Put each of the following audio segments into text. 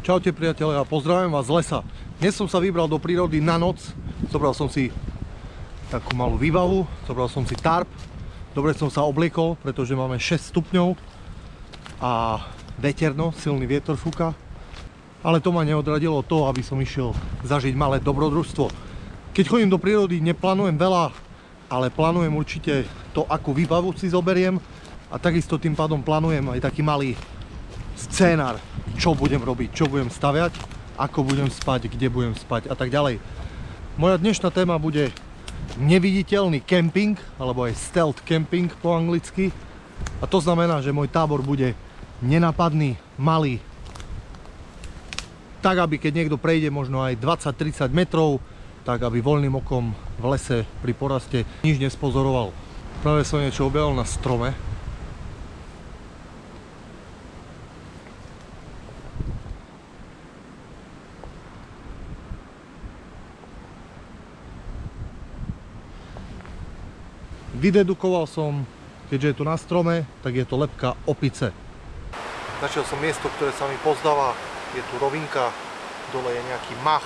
Čaute priatelia, pozdravujem vás z lesa. Dnes som sa vybral do prírody na noc. Zobral som si takú malú výbavu, zobral som si tarp. Dobre som sa obliekol, pretože máme 6 stupňov a veterno, silný vietor fúka. Ale to ma neodradilo od toho, aby som išiel zažiť malé dobrodružstvo. Keď chodím do prírody, neplánujem veľa, ale plánujem určite to, akú výbavu si zoberiem. A takisto tým pádom plánujem aj taký malý scénar, čo budem robiť, čo budem staviať, ako budem spať, kde budem spať a tak ďalej. Moja dnešná téma bude neviditeľný kemping, alebo aj stealth camping po anglicky. A to znamená, že môj tábor bude nenápadný, malý, tak aby keď niekto prejde možno aj 20-30 metrov, tak aby voľným okom v lese pri poraste nič nespozoroval. Práve som niečo objavil na strome. Vydedukoval som, keďže je tu na strome, tak je to lebka opice. Našiel som miesto, ktoré sa mi pozdáva. Je tu rovinka, dole je nejaký mach,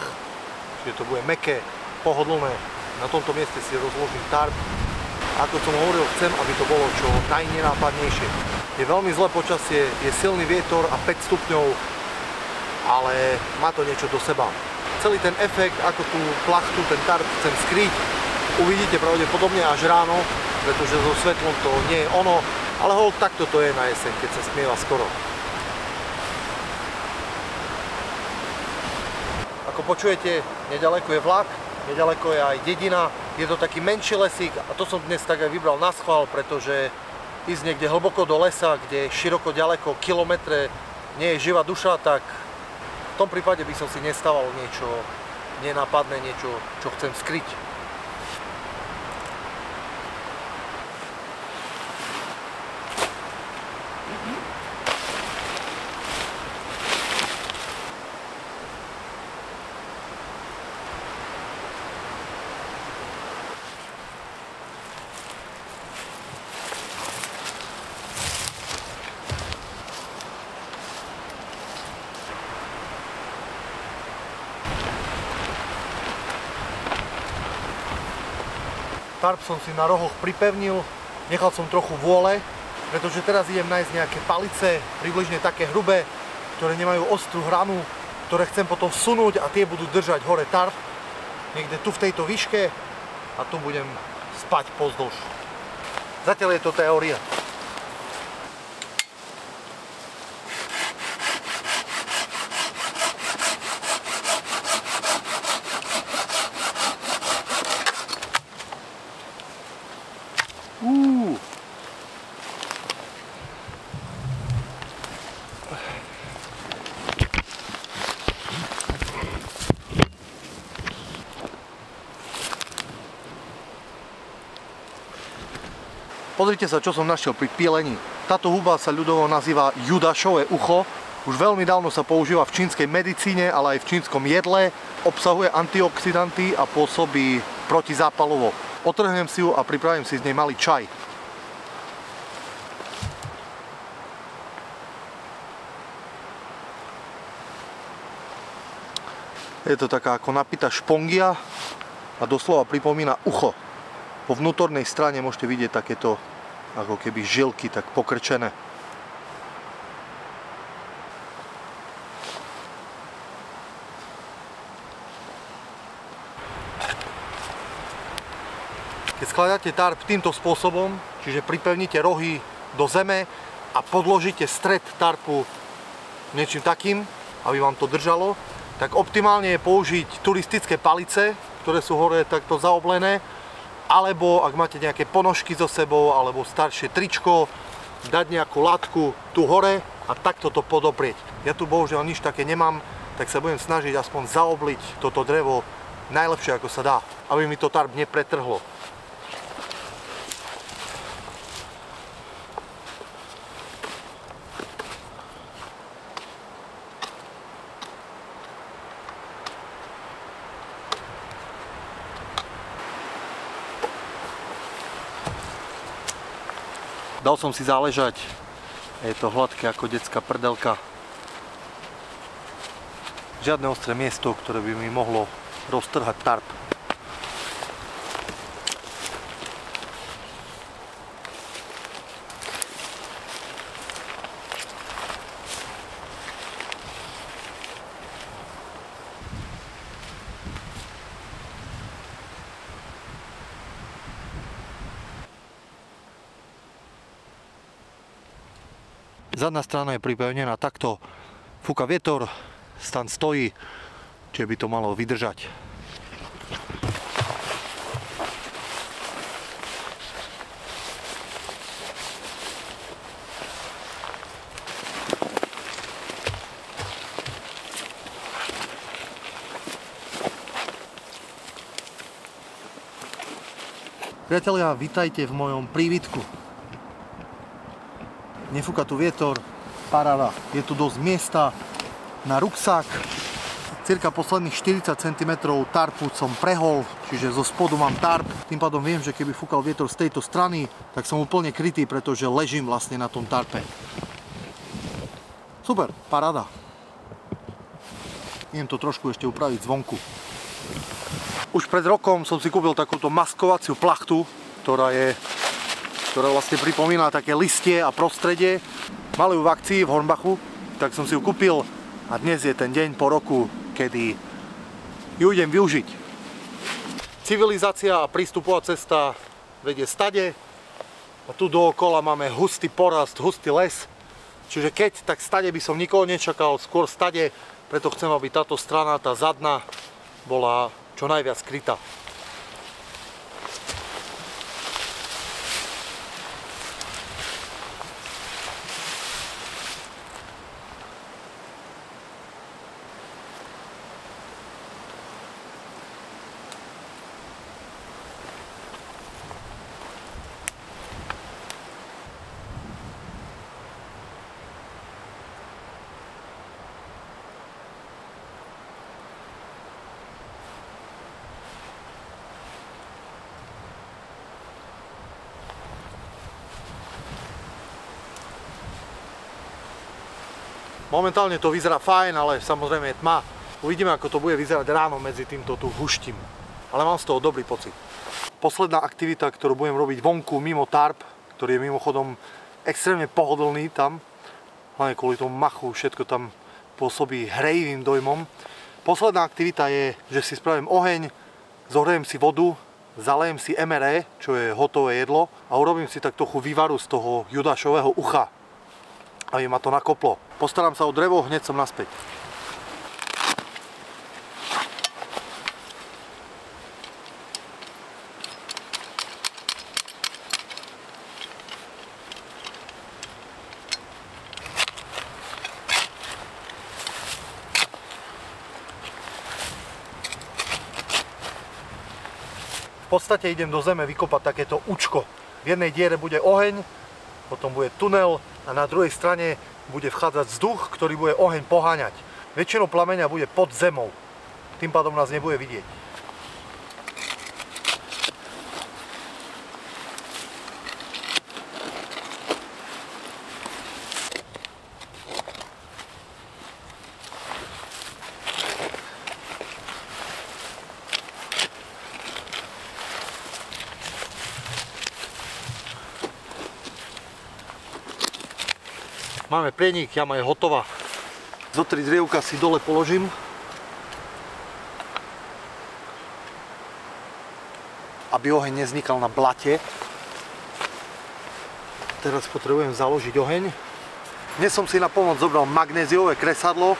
čiže to bude mäkké, pohodlné. Na tomto mieste si rozložím tarp. Ako som hovoril, chcem, aby to bolo čo najnenápadnejšie. Je veľmi zlé počasie, je silný vietor a 5 stupňov, ale má to niečo do seba. Celý ten efekt, ako tú plachtu, ten tarp chcem skryť, uvidíte pravdepodobne až ráno, pretože so svetlom to nie je ono, ale hoľ takto to je na jeseň, keď sa smieva skoro. Ako počujete, nedaleko je vlak, nedaleko je aj dedina, je to taký menší lesík a to som dnes tak aj vybral na schvál, pretože ísť niekde hlboko do lesa, kde široko ďaleko, kilometre, nie je živá duša, tak v tom prípade by som si nestával niečo nenápadné, niečo, čo chcem skryť. Tarp som si na rohoch pripevnil, nechal som trochu vôle, pretože teraz idem nájsť nejaké palice, približne také hrubé, ktoré nemajú ostrú hranu, ktoré chcem potom vsunúť a tie budú držať hore tarp, niekde tu v tejto výške a tu budem spať pozdĺž. Zatiaľ je to teória. Pozrite sa, čo som našiel pri pielení. Táto huba sa ľudovo nazýva judašové ucho. Už veľmi dávno sa používa v čínskej medicíne, ale aj v čínskom jedle. Obsahuje antioxidanty a pôsobí protizápalovo. Otrhnem si ju a pripravím si z nej malý čaj. Je to taká ako napitá špongia a doslova pripomína ucho. Po vnútornej strane môžete vidieť takéto ako keby žilky tak pokrčené. Keď skladáte tarp týmto spôsobom, čiže pripevníte rohy do zeme a podložíte stred tarpu niečím takým, aby vám to držalo, tak optimálne je použiť turistické palice, ktoré sú hore takto zaoblené, alebo ak máte nejaké ponožky so sebou, alebo staršie tričko, dať nejakú látku tu hore a takto to podoprieť. Ja tu bohužiaľ nič také nemám, tak sa budem snažiť aspoň zaobliť toto drevo najlepšie ako sa dá, aby mi to tarp nepretrhlo. Dal som si záležať, je to hladké ako detská prdelka. Žiadne ostré miesto, ktoré by mi mohlo roztrhať tarp. Zadná strana je pripevnená takto. Fúka vietor, stan stojí, čiže by to malo vydržať. Priatelia, vítajte v mojom prívitku. Nefúka tu vietor, paráda. Je tu dosť miesta na ruksak. Cirka posledných 40 cm tarpu som prehol, čiže zo spodu mám tarp. Tým pádom viem, že keby fúkal vietor z tejto strany, tak som úplne krytý, pretože ležím vlastne na tom tarpe. Super, paráda. Idem to trošku ešte upraviť zvonku. Už pred rokom som si kúpil takúto maskovaciu plachtu, ktorá vlastne pripomína také listie a prostredie. Mali ju v akcii v Hornbachu, tak som si ju kúpil a dnes je ten deň po roku, kedy ju idem využiť. Civilizácia a prístupová cesta vedie stade a tu dookola máme hustý porast, hustý les. Čiže keď, tak stade by som nikoho nečakal, skôr stade, preto chcem, aby táto strana, tá zadná, bola čo najviac skrytá. Momentálne to vyzerá fajn, ale samozrejme je tma. Uvidíme, ako to bude vyzerať ráno medzi týmto tu huštím. Ale mám z toho dobrý pocit. Posledná aktivita, ktorú budem robiť vonku mimo tarp, ktorý je mimochodom extrémne pohodlný tam, hlavne kvôli tomu machu, všetko tam pôsobí hrejivým dojmom. Posledná aktivita je, že si spravím oheň, zohrejem si vodu, zalejem si MRE, čo je hotové jedlo, a urobím si tak trochu vývaru z toho judášového ucha, aby ma to nakoplo. Postaram sa o drevo, hneď som naspäť. V podstate idem do zeme vykopať takéto účko. V jednej diere bude oheň, potom bude tunel a na druhej strane bude vchádzať vzduch, ktorý bude oheň poháňať. Väčšinou plameňa bude pod zemou, tým pádom nás nebude vidieť. Máme prienik, jama je hotová. Zo 3 drievka si dole položím. Aby oheň nevznikal na blate. Teraz potrebujem založiť oheň. Dnes som si na pomoc zobral magnéziové kresadlo.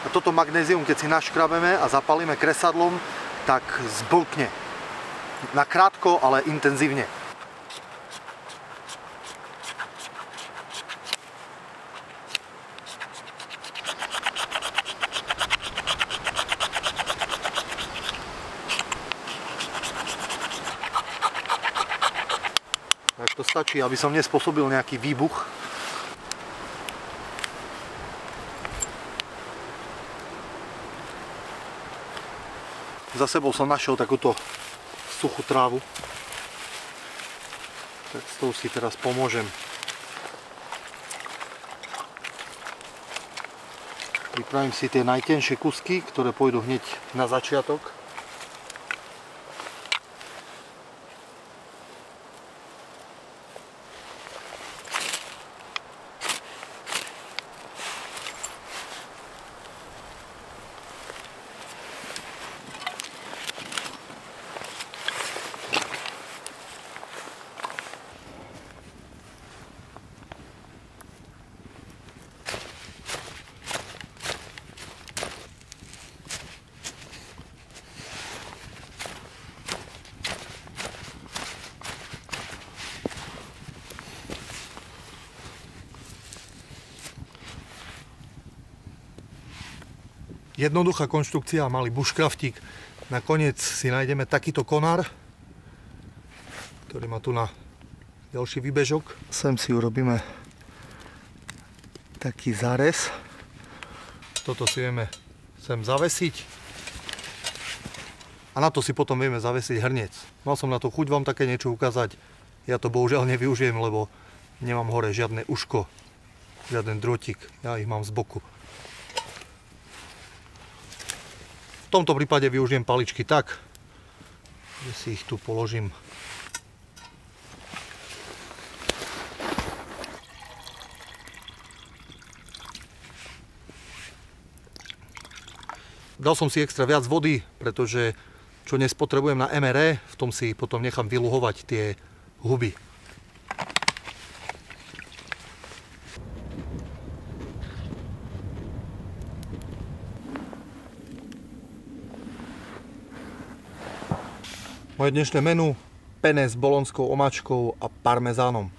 A toto magnézium, keď si naškrabeme a zapalíme kresadlom, tak zblkne. Nakrátko, ale intenzívne. Tak to stačí, aby som nespôsobil nejaký výbuch. Za sebou som našiel takúto suchú trávu. Tak s tou si teraz pomôžem pri Pripravím si tie najtenšie kusky, ktoré pôjdu hneď na začiatok. Jednoduchá konštrukcia, malý bushcraftík. Nakoniec si nájdeme takýto konár, ktorý má tu na ďalší výbežok. Sem si urobíme taký zárez. Toto si vieme sem zavesiť. A na to si potom vieme zavesiť hrniec. Mal som na to chuť vám také niečo ukázať. Ja to bohužiaľ nevyužijem, lebo nemám hore žiadne uško, žiaden drôtik. Ja ich mám z boku. V tomto prípade využijem paličky tak, že si ich tu položím. Dal som si extra viac vody, pretože čo nespotrebujem na MRE, v tom si potom nechám vyluhovať tie huby. Moje dnešné menu: penne s bolonskou omáčkou a parmezánom.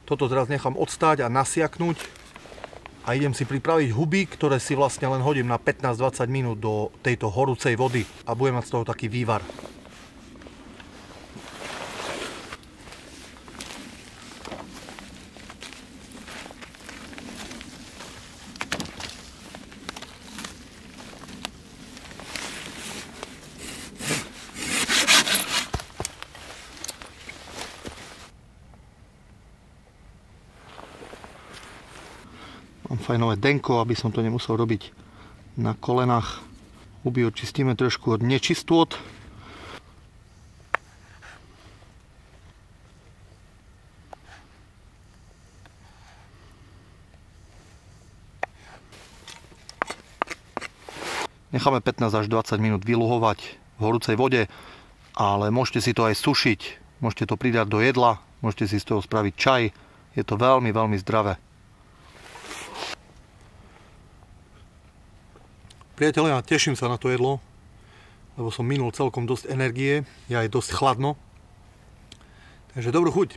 Toto teraz nechám odstáť a nasiaknúť a idem si pripraviť huby, ktoré si vlastne len hodím na 15-20 minút do tejto horúcej vody a budem mať z toho taký vývar. Mám fajnové denko, aby som to nemusel robiť na kolenách. Huby očistíme trošku od nečistôt. Necháme 15 až 20 minút vyluhovať v horúcej vode, ale môžete si to aj sušiť. Môžete to pridať do jedla, môžete si z toho spraviť čaj. Je to veľmi, veľmi zdravé. Priatelia, teším sa na to jedlo, lebo som minul celkom dosť energie, je aj dosť chladno. Takže dobrú chuť.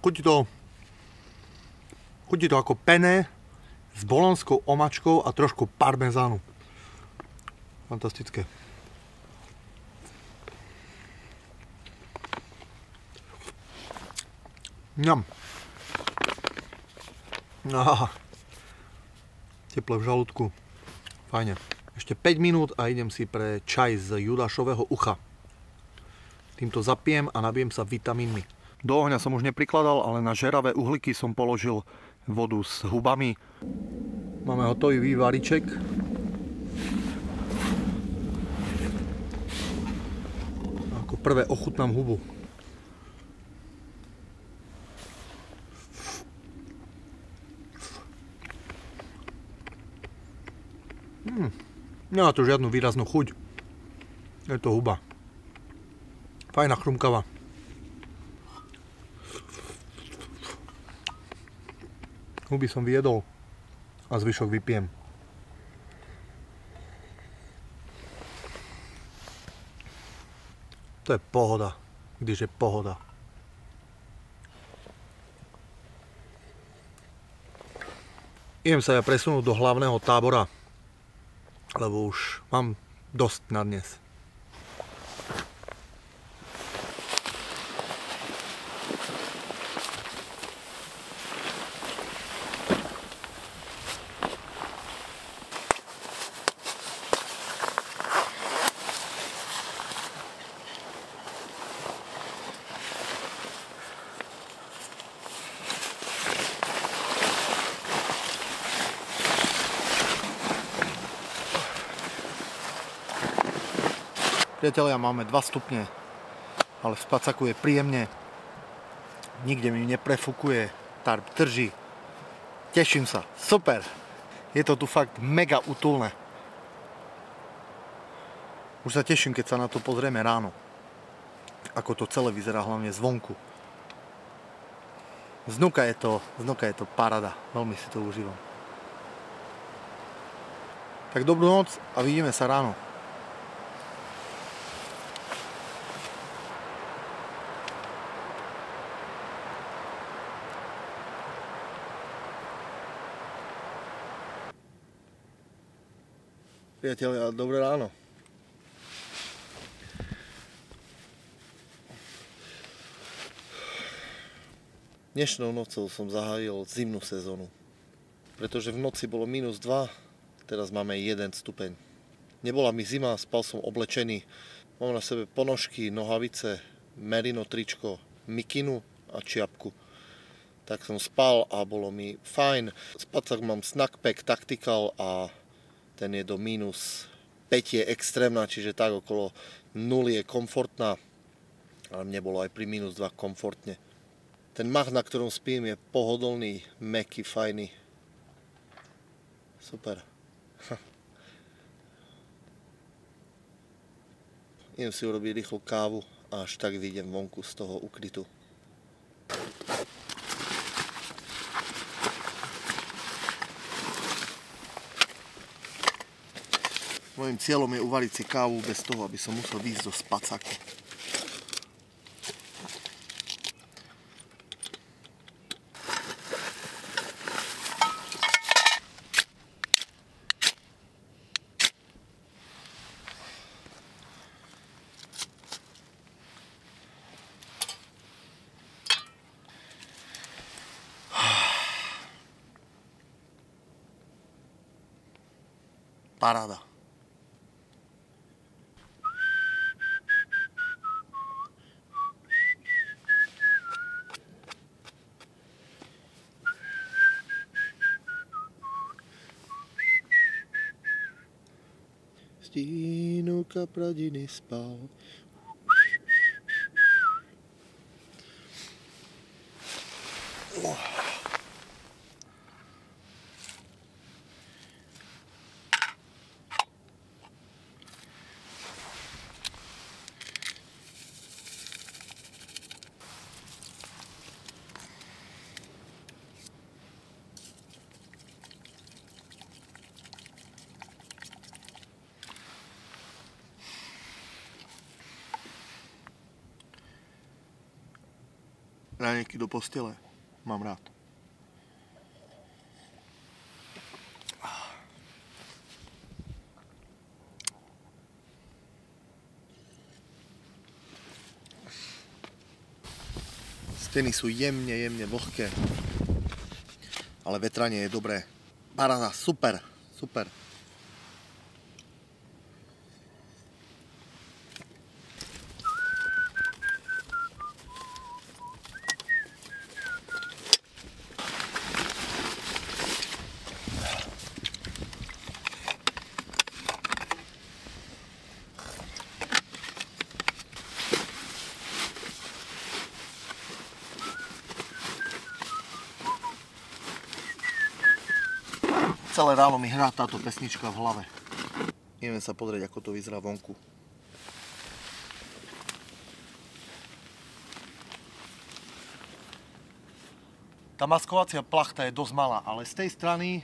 Chutí to ako penne s bolonskou omáčkou a trošku parmezánu. Fantastické. Ňam. Teple v žalúdku. Fajne. Ešte 5 minút a idem si pre čaj z judášového ucha. Týmto zapijem a nabijem sa vitamínmi. Do ohňa som už neprikladal, ale na žeravé uhlíky som položil vodu s hubami. Máme hotový vývariček. Ako prvé ochutnám hubu. Nemá to žiadnu výraznú chuť. Je to huba. Fajná, chrumkavá. Huby som vyjedol a zvyšok vypijem. To je pohoda, když je pohoda. Idem sa ja presunúť do hlavného tábora, lebo už mám dosť na dnes. Priatelia, máme 2 stupne, ale v Spacaku je príjemne. Nikde mi neprefúkuje, tarp drží. Teším sa, super. Je to tu fakt mega útulné. Už sa teším, keď sa na to pozrieme ráno. Ako to celé vyzerá hlavne zvonku. Znúka je to paráda. Veľmi si to užívam. Tak dobrú noc a vidíme sa ráno. Priatelia, dobré ráno. Dnešnou nocou som zahájil zimnú sezónu, pretože v noci bolo -2, teraz máme 1 stupeň. Nebola mi zima, spal som oblečený, mám na sebe ponožky, nohavice, merino tričko, mikinu a čiapku. Tak som spal a bolo mi fajn. Spacák mám Snackpack Tactical a ten je do -5 je extrémna, čiže tak okolo 0 je komfortná, ale mne bolo aj pri -2 komfortne. Ten mach, na ktorom spím, je pohodlný, mäkký, fajný. Super. Idem si urobiť rýchlu kávu a až tak vyjdem vonku z toho ukrytu. Mojím cieľom je uvariť si kávu bez toho, aby som musel výjsť do Spacáku. Paráda. Stínulka pradiny spal. Ráňajky do postele. Mám rád. Steny sú jemne vlhké. Ale vetranie je dobré. Paráda, super, super. Celé ráno mi hrá táto pesnička v hlave. Ideme sa pozrieť, ako to vyzerá vonku. Tá maskovacia plachta je dosť malá, ale z tej strany,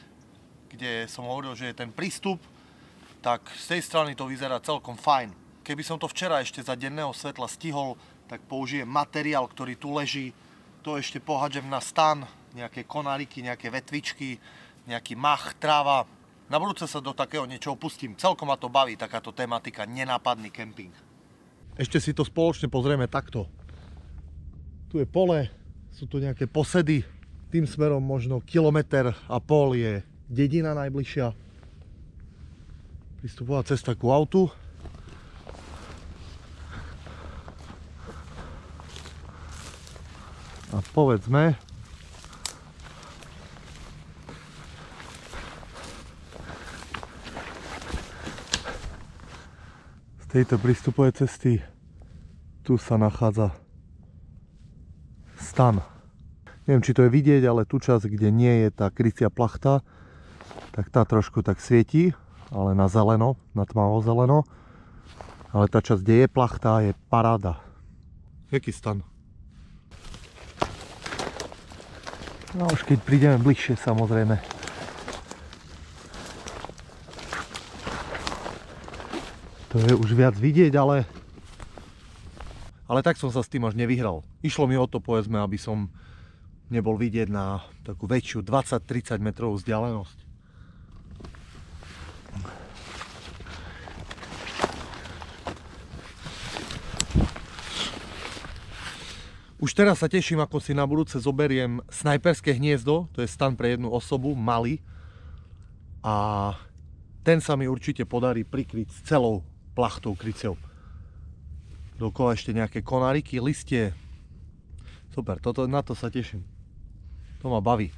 kde som hovoril, že je ten prístup, tak z tej strany to vyzerá celkom fajn. Keby som to včera ešte za denného svetla stihol, tak použijem materiál, ktorý tu leží. To ešte pohádžem na stan, nejaké konáriky, nejaké vetvičky, nejaký mach, tráva. Na budúce sa do takého niečoho pustím. Celkom ma to baví, takáto tematika, nenápadný kemping. Ešte si to spoločne pozrieme takto. Tu je pole, sú tu nejaké posedy. Tým smerom možno 1,5 km je dedina najbližšia. Prístupová cesta ku autu. A povedzme, z tejto prístupovej cesty tu sa nachádza stan. Neviem, či to je vidieť, ale tu časť, kde nie je tá krycia plachta, tak tá trošku tak svietí, ale na zeleno, na tmavo zeleno. Ale tá časť, kde je plachta, je paráda. Jaký stan? No už keď prídeme bližšie, samozrejme. To je už viac vidieť, ale tak som sa s tým až nevyhral. Išlo mi o to, povedzme, aby som nebol vidieť na takú väčšiu 20-30 metrovú vzdialenosť. Už teraz sa teším, ako si na budúce zoberiem snajperské hniezdo, to je stan pre jednu osobu, malý. A ten sa mi určite podarí prikryť s celou plachtou kryciou. Dokola ešte nejaké konáriky, listie. Super, na to sa teším. To ma baví.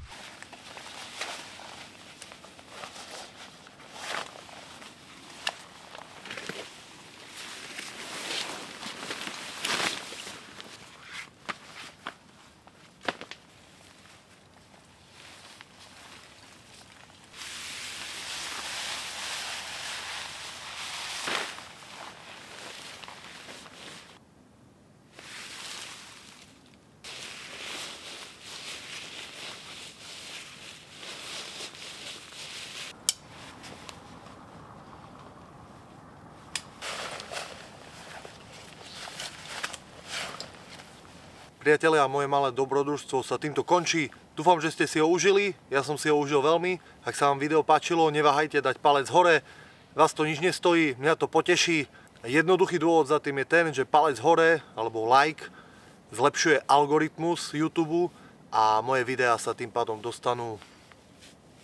Priatelia, moje malé dobrodružstvo sa týmto končí. Dúfam, že ste si ho užili. Ja som si ho užil veľmi. Ak sa vám video páčilo, neváhajte dať palec hore. Vás to nič nestojí, mňa to poteší. Jednoduchý dôvod za tým je ten, že palec hore alebo like zlepšuje algoritmus YouTube a moje videá sa tým pádom dostanú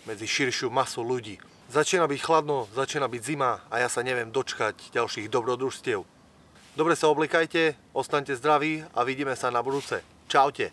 medzi širšiu masu ľudí. Začína byť chladno, začína byť zima a ja sa neviem dočkať ďalších dobrodružstiev. Dobre sa oblikajte, ostaňte zdraví a vidíme sa na budúce. Čaute.